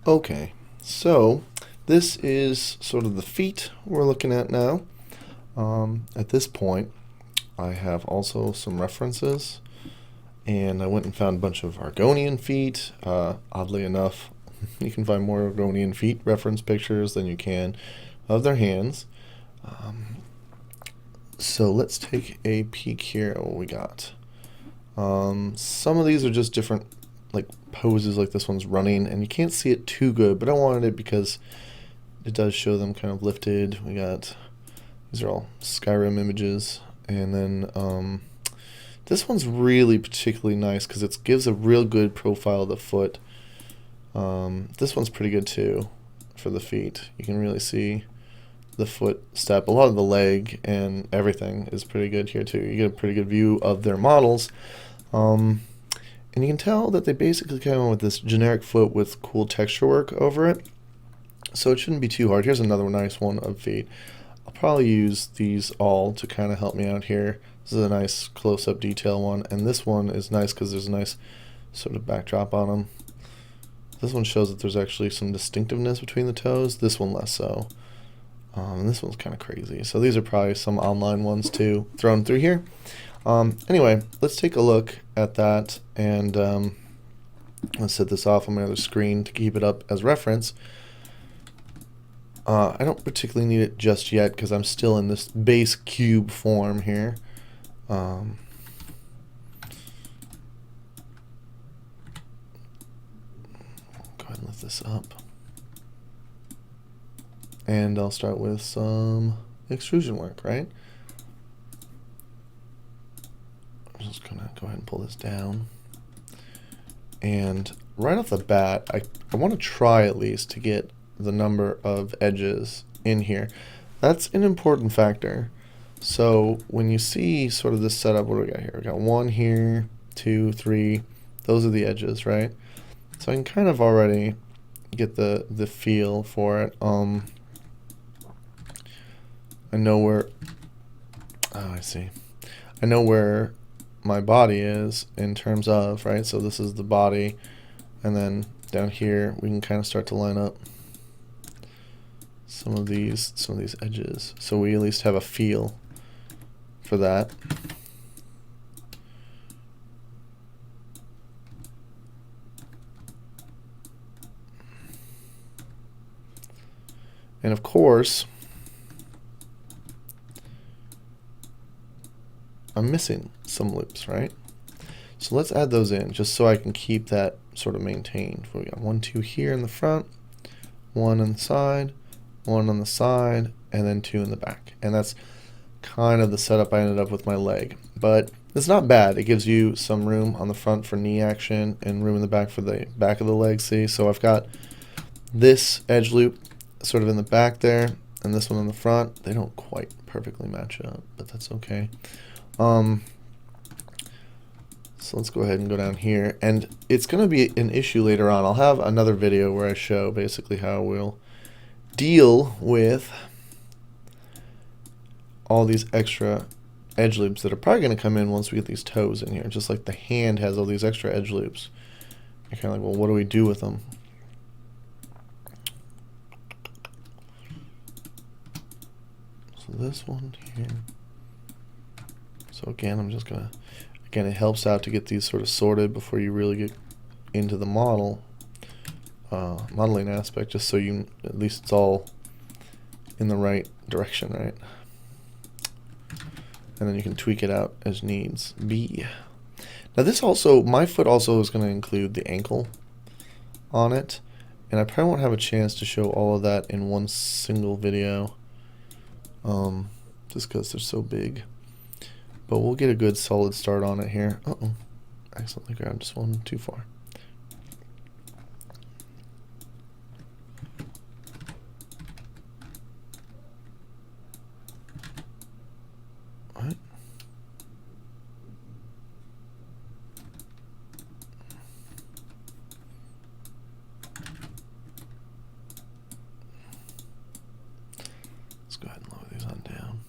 Okay, so this is sort of the feet we're looking at now. At this point, I have also some references, and I went and found a bunch of Argonian feet. Oddly enough, you can find more Argonian feet reference pictures than you can of their hands. So let's take a peek here at what we got. Some of these are just different like poses, like this one's running, and you can't see it too good, but I wanted it because it does show them kind of lifted. We got, these are all Skyrim images, and then this one's really particularly nice because it gives a real good profile of the foot. This one's pretty good too for the feet. You can really see the foot step. A lot of the leg and everything is pretty good here too. You get a pretty good view of their models. And you can tell that they basically came with this generic foot with cool texture work over it. So it shouldn't be too hard. Here's another nice one of feet. I'll probably use these all to kind of help me out here. This is a nice close-up detail one, and this one is nice because there's a nice sort of backdrop on them. This one shows that there's actually some distinctiveness between the toes. This one less so. And this one's kind of crazy. So these are probably some online ones too thrown through here. Anyway, let's take a look at that, and let's set this off on my other screen to keep it up as reference. I don't particularly need it just yet because I'm still in this base cube form here. Go ahead and lift this up. And I'll start with some extrusion work, right? I'm just gonna go ahead and pull this down. And right off the bat, I want to try at least to get the number of edges in here. That's an important factor. So when you see sort of this setup, what do we got here? We got 1 here, 2, 3. Those are the edges, right? So I can kind of already get the feel for it. I know where, oh, I see. I know where my body is in terms of, right? So this is the body, and then down here we can kind of start to line up some of these edges, so we at least have a feel for that. And of course, I'm missing some loops, right? So let's add those in just so I can keep that sort of maintained. We got 1, 2 here in the front, 1 on the side, 1 on the side, and then 2 in the back. And that's kind of the setup I ended up with my leg. But it's not bad. It gives you some room on the front for knee action and room in the back for the back of the leg, see? So I've got this edge loop sort of in the back there, and this one in the front. They don't quite perfectly match up, but that's okay. So let's go ahead and go down here, and it's going to be an issue later on. I'll have another video where I show basically how we'll deal with all these extra edge loops that are probably going to come in once we get these toes in here. Just like the hand has all these extra edge loops. You're kind of like, well, what do we do with them? So this one here. So again, I'm just gonna, again, it helps out to get these sort of sorted before you really get into the modeling aspect, just so you, at least it's all in the right direction, right? And then you can tweak it out as needs be. Now this also, my foot also is gonna include the ankle on it, and I probably won't have a chance to show all of that in one single video, just because they're so big. But we'll get a good solid start on it here. Uh-oh, I accidentally grabbed just one too far. All right. Let's go ahead and lower these on down.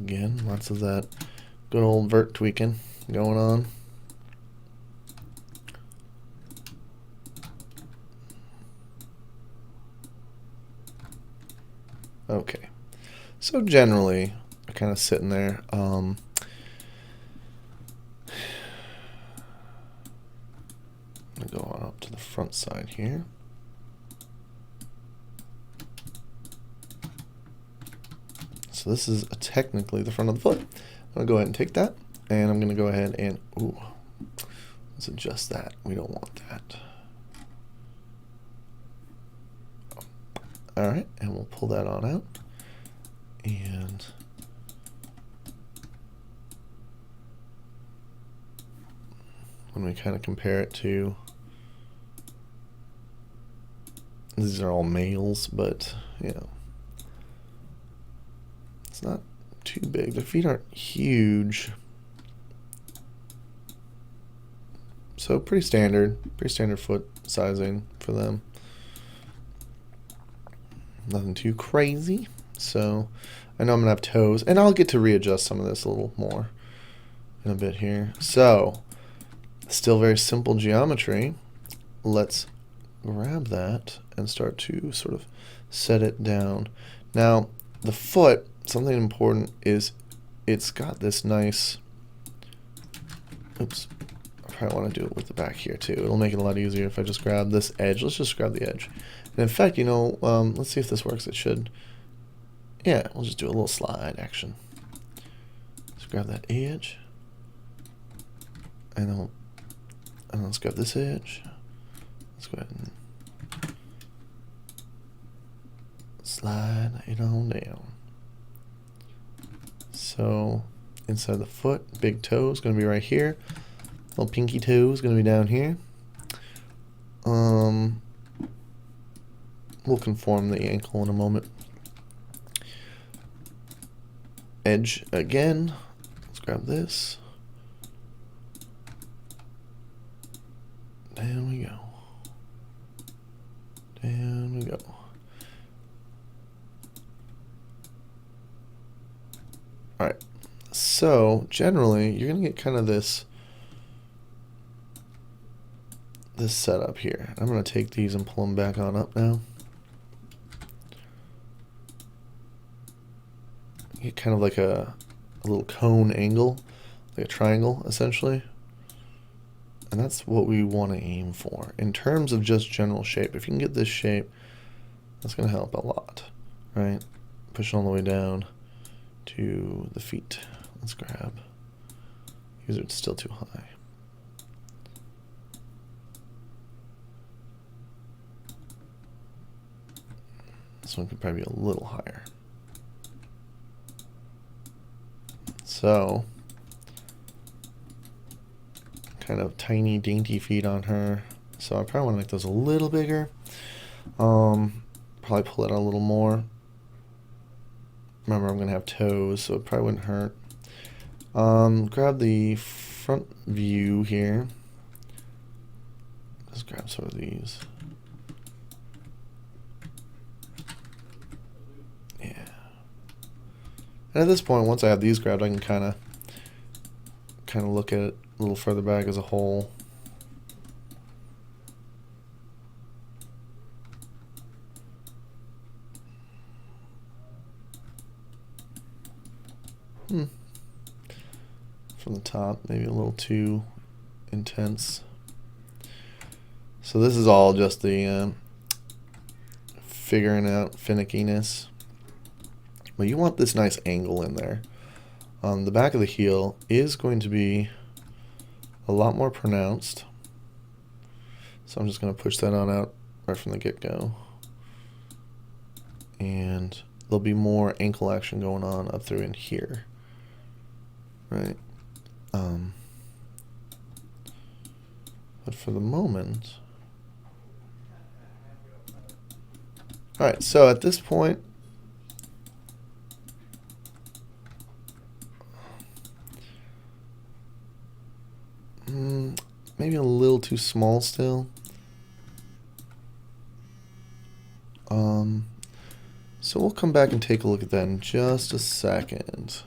again. Lots of that good old vert tweaking going on. Okay, so generally, I'm kind of sitting there. I'm gonna go on up to the front side here. So this is technically the front of the foot. I'm gonna go ahead and take that, and I'm gonna go ahead and let's adjust that. We don't want that. All right, and we'll pull that on out. And when we kind of compare it to, these are all males, but you know, it's not too big. Their feet aren't huge. So pretty standard foot sizing for them. Nothing too crazy. So I know I'm gonna have toes, and I'll get to readjust some of this a little more in a bit here. So still very simple geometry. Let's grab that and start to sort of set it down. Now the foot, something important is it's got this nice, oops, I probably want to do it with the back here too. It'll make it a lot easier if I just grab this edge. Let's just grab the edge. And in fact, you know, let's see if this works. It should. Yeah, we'll just do a little slide action. Let's grab that edge. And then let's grab this edge. Let's go ahead and slide it on down. So inside the foot, big toe is going to be right here. Little pinky toe is going to be down here. We'll conform the ankle in a moment. Edge again. Let's grab this. Down we go. Down we go. Alright, so generally you're going to get kind of this setup here. I'm going to take these and pull them back on up now. Get kind of like a little cone angle, like a triangle essentially. And that's what we want to aim for. In terms of just general shape, if you can get this shape, that's going to help a lot, right? Push it all the way down to the feet. Let's grab. These are still too high. This one could probably be a little higher. So, kind of tiny, dainty feet on her. So I probably want to make those a little bigger. Probably pull it out a little more. Remember, I'm going to have toes, so it probably wouldn't hurt. Grab the front view here. Just grab some of these. Yeah. And at this point, once I have these grabbed, I can kind of look at it a little further back as a whole. From the top, maybe a little too intense. So this is all just the figuring out finickiness. But you want this nice angle in there. The back of the heel is going to be a lot more pronounced. So I'm just going to push that on out right from the get-go. And there'll be more ankle action going on up through in here. Right? But for the moment... Alright, so at this point, maybe a little too small still. So we'll come back and take a look at that in just a second.